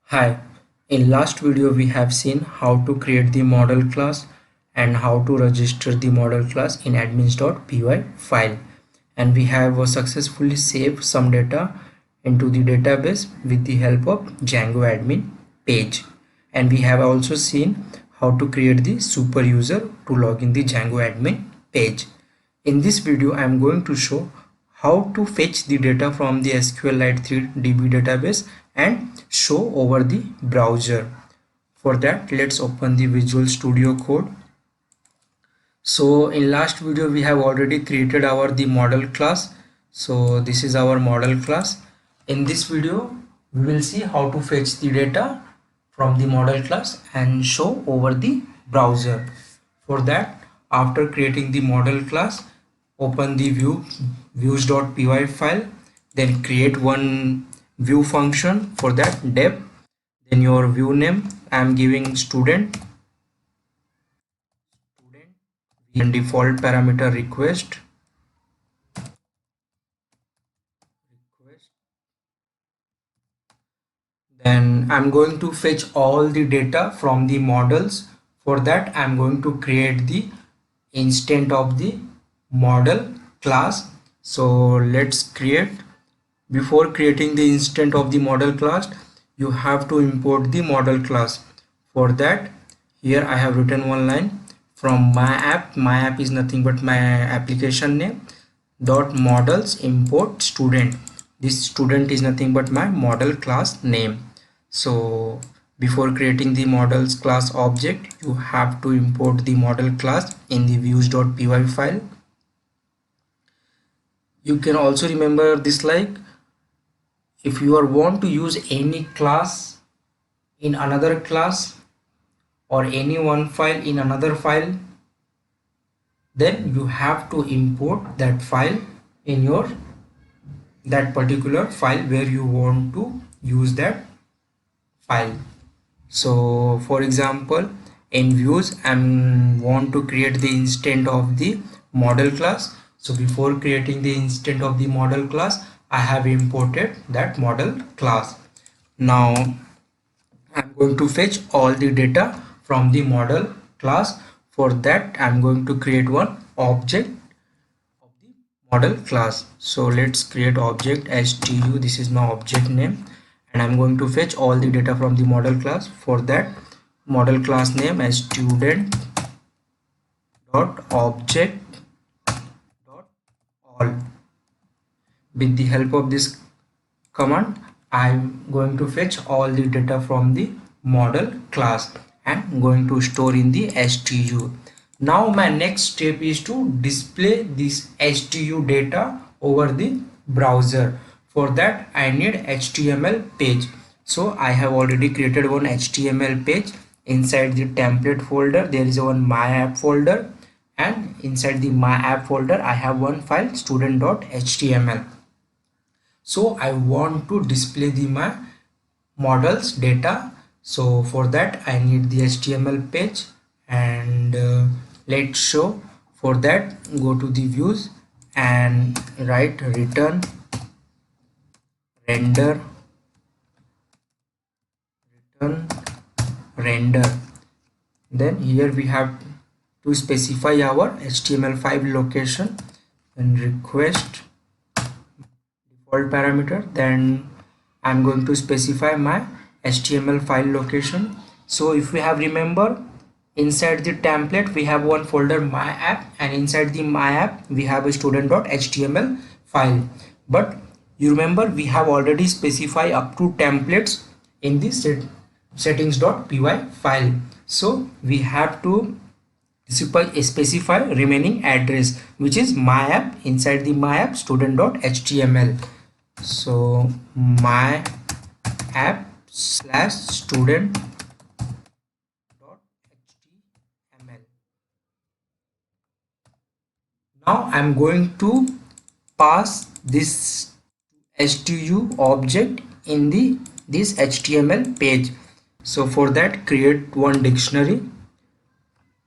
Hi, in last video we have seen how to create the model class and how to register the model class in admins.py file, and we have successfully saved some data into the database with the help of Django admin page, and we have also seen how to create the super user to log in the Django admin page. In this video I am going to show how to fetch the data from the SQLite 3 DB database and show over the browser. For that, let's open the Visual Studio Code. So in last video we have already created our the model class. So this is our model class. In this video we will see how to fetch the data from the model class and show over the browser. For that, after creating the model class, open the views.py file, then create one view function. For that, dep, then your view name I am giving student, and default parameter request. Then I'm going to fetch all the data from the models. For that, I'm going to create the instance of the model class. So let's create. Before creating the instance of the model class, you have to import the model class. For that, here I have written one line from my app. My app is nothing but my application name dot models import student. This student is nothing but my model class name. So before creating the models class object, you have to import the model class in the views.py file. You can also remember this, like if you are want to use any class in another class or any one file in another file, then you have to import that file in your that particular file where you want to use that file. So for example, in views I want to create the instance of the model class. So before creating the instance of the model class, I have imported that model class. Now I'm going to fetch all the data from the model class. For that, I'm going to create one object of the model class. So let's create object stu. This is my object name, and I'm going to fetch all the data from the model class. For that, model class name as student dot object dot all. With the help of this command, I'm going to fetch all the data from the model class and going to store in the stu. Now my next step is to display this stu data over the browser. For that I need HTML page. So I have already created one HTML page. Inside the template folder there is one my app folder, and inside the my app folder I have one file student.html. So I want to display the my models data. So for that I need the HTML page, and let's show. For that, go to the views and write return render return render. Then here we have to specify our HTML5 location and request default parameter. Then I'm going to specify my HTML file location. So if we have remember, inside the template we have one folder my app, and inside the my app we have a student.html file. But you remember we have already specified up to templates in the settings.py file. So we have to specify remaining address, which is my app. Inside the my app student.html. So my app slash student dot html. Now I'm going to pass this stu object in the this HTML page. So for that, create one dictionary.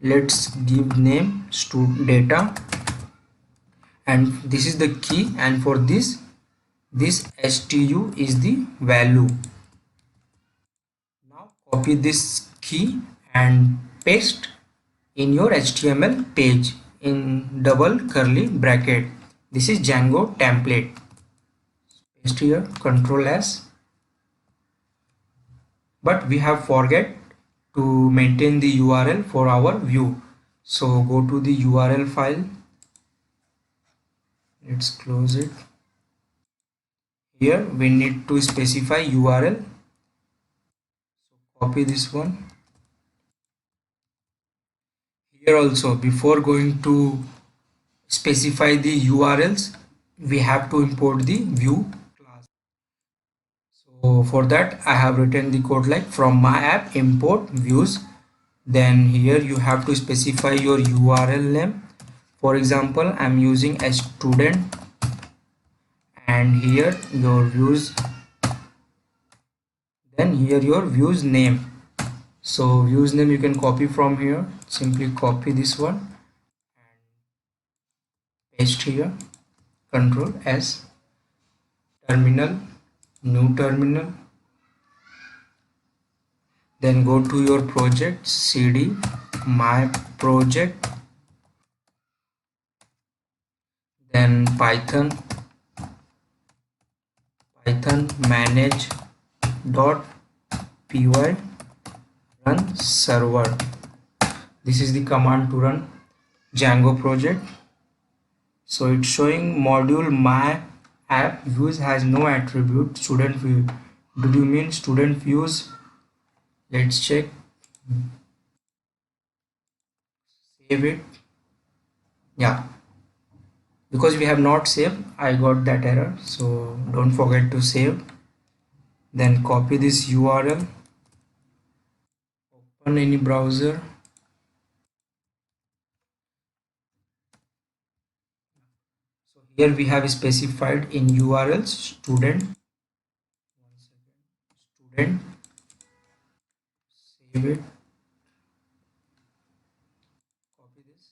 Let's give name student data, and this is the key, and for this stu is the value. copy this key and paste in your HTML page in double curly bracket. This is Django template. Paste here, Control S. But we have forget to maintain the URL for our view. So go to the URL file. Let's close it. Here we need to specify URL. So copy this one. Here also, before going to specify the URLs, we have to import the view class. So for that I have written the code like from my app import views. Then here you have to specify your URL name. For example, I'm using a student, and here your views, then here your views name. So views name you can copy from here. Simply copy this one and paste here. Control S. Terminal, new terminal. Then go to your project, cd my project, then python manage dot py run server. This is the command to run Django project. So it's showing module my app views has no attribute student view. Do you mean student views? Let's check. Save it. Yeah, because we have not saved, I got that error. So don't forget to save. Then copy this URL, open any browser. So here we have specified in URL student. Student. Save it. Copy this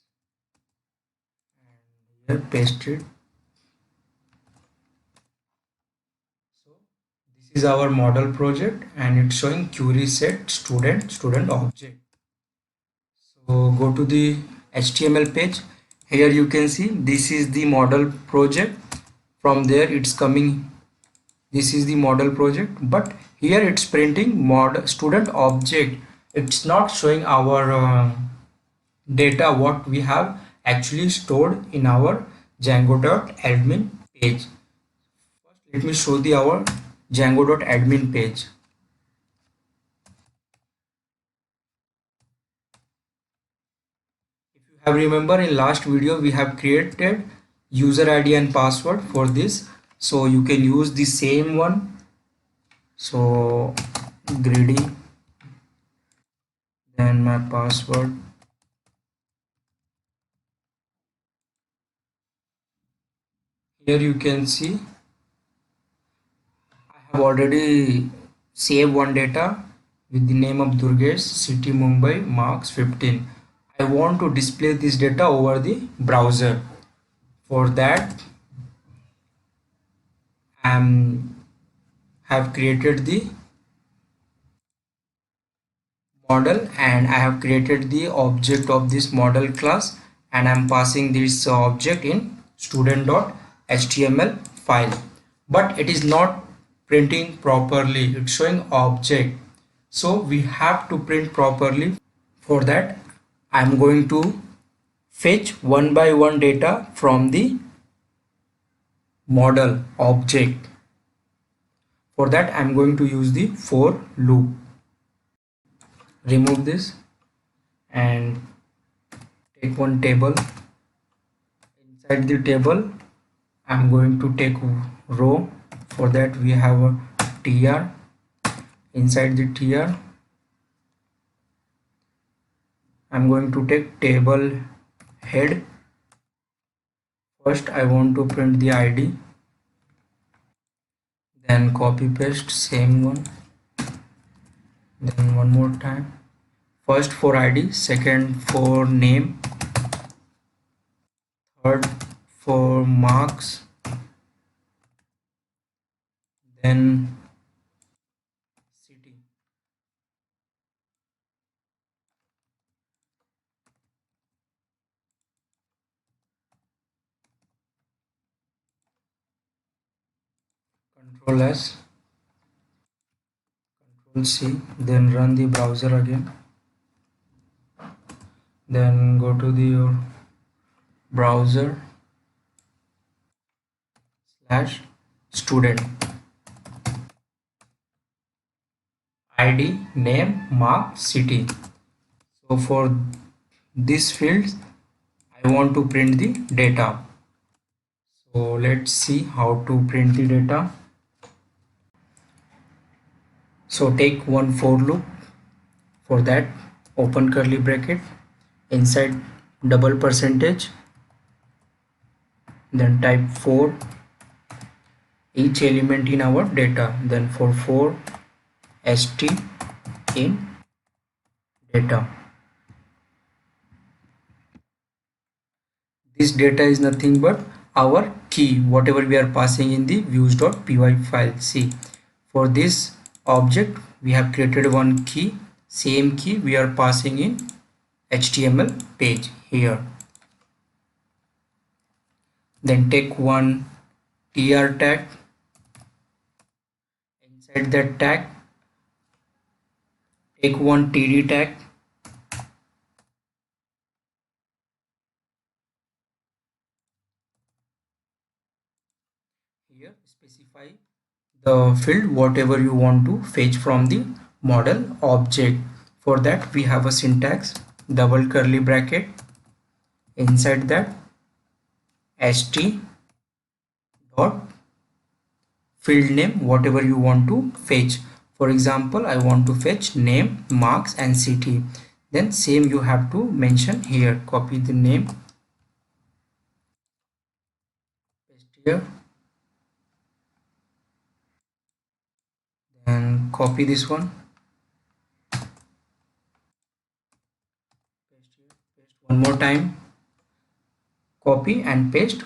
and here paste it. So this is our model project and it's showing query set student object. So go to the HTML page. Here you can see this is the model project. From there it's coming, this is the model project, but here it's printing mod student object. It's not showing our data what we have actually stored in our Django.admin page. First let me show the our Django.admin page. If you have remember in last video we have created user ID and password for this, so you can use the same one. So Gridi, then my password. Here you can see I have already saved one data with the name of Durgesh, city Mumbai, marks 15. I want to display this data over the browser. For that I have created the model and I have created the object of this model class, and I'm passing this object in student.html file, but it is not printing properly. It's showing object, so we have to print properly. For that I'm going to fetch one by one data from the model object. For that I'm going to use the for loop. Remove this and take one table. Inside the table I'm going to take row. For that we have a tr. Inside the tr I'm going to take table head. First I want to print the id, then copy paste same one, then one more time. First for id, second for name, third for marks, then city. Control S, Control C, then run the browser again. Then go to your browser slash student, ID, name, mark, city. So for this field I want to print the data. So let's see how to print the data. So take one for loop. For that, open curly bracket, inside double percentage, then type for each element in our data, then for st in data. This data is nothing but our key, whatever we are passing in the views.py file. See, for this object we have created one key, same key we are passing in HTML page here. Then take one tr tag, inside that tag take one td tag, here specify the field whatever you want to fetch from the model object. For that we have a syntax, double curly bracket, inside that st dot field name whatever you want to fetch. For example, I want to fetch name, marks and city. Then same you have to mention here. Copy the name, paste here, then copy this one, paste here, paste one more time, copy and paste,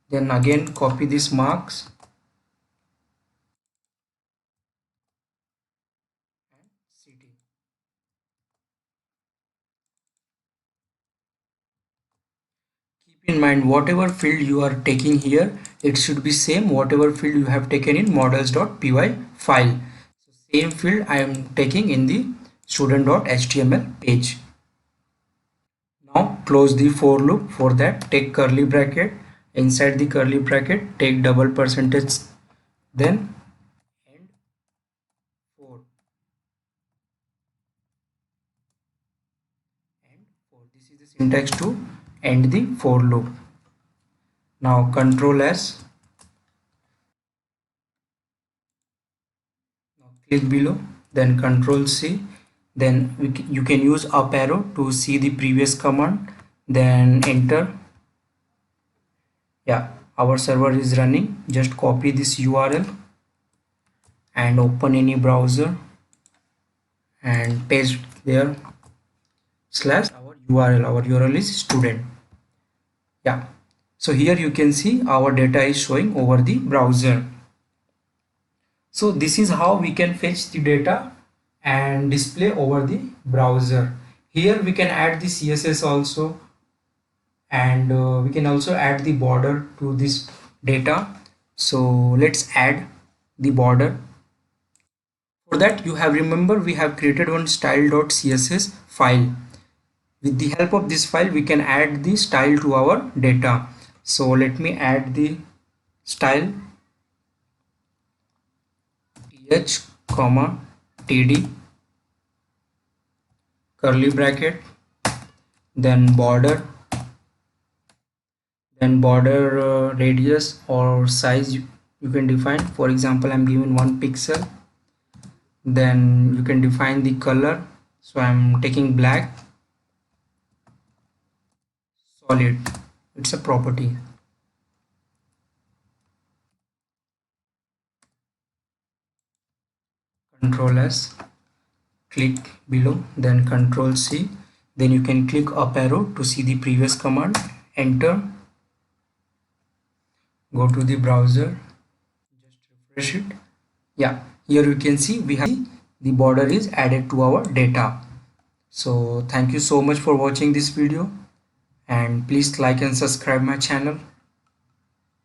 then again copy this marks and city. Keep in mind whatever field you are taking here, it should be same whatever field you have taken in models.py file. So same field I am taking in the student.html page. Now close the for loop. For that take curly bracket, inside the curly bracket take double percentage, then end for, end for. This is the syntax to end the for loop. Now control S, now click below, then control C, then you can use up arrow to see the previous command, then enter. Yeah, our server is running. Just copy this URL and open any browser and paste there slash our URL is student. Yeah, so here you can see our data is showing over the browser. So this is how we can fetch the data and display over the browser. Here we can add the CSS also, and we can also add the border to this data. So let's add the border. For that you have remember we have created one style.css file. With the help of this file we can add the style to our data. So let me add the style th comma td curly bracket, then border, then border radius or size you can define. For example, I'm given 1 pixel. Then you can define the color, so I'm taking black. Solid, it's a property. Control S, click below, then Control C, then you can click up arrow to see the previous command, enter, go to the browser, just refresh it. Yeah, here you can see we have the border is added to our data. So thank you so much for watching this video, and please like and subscribe my channel.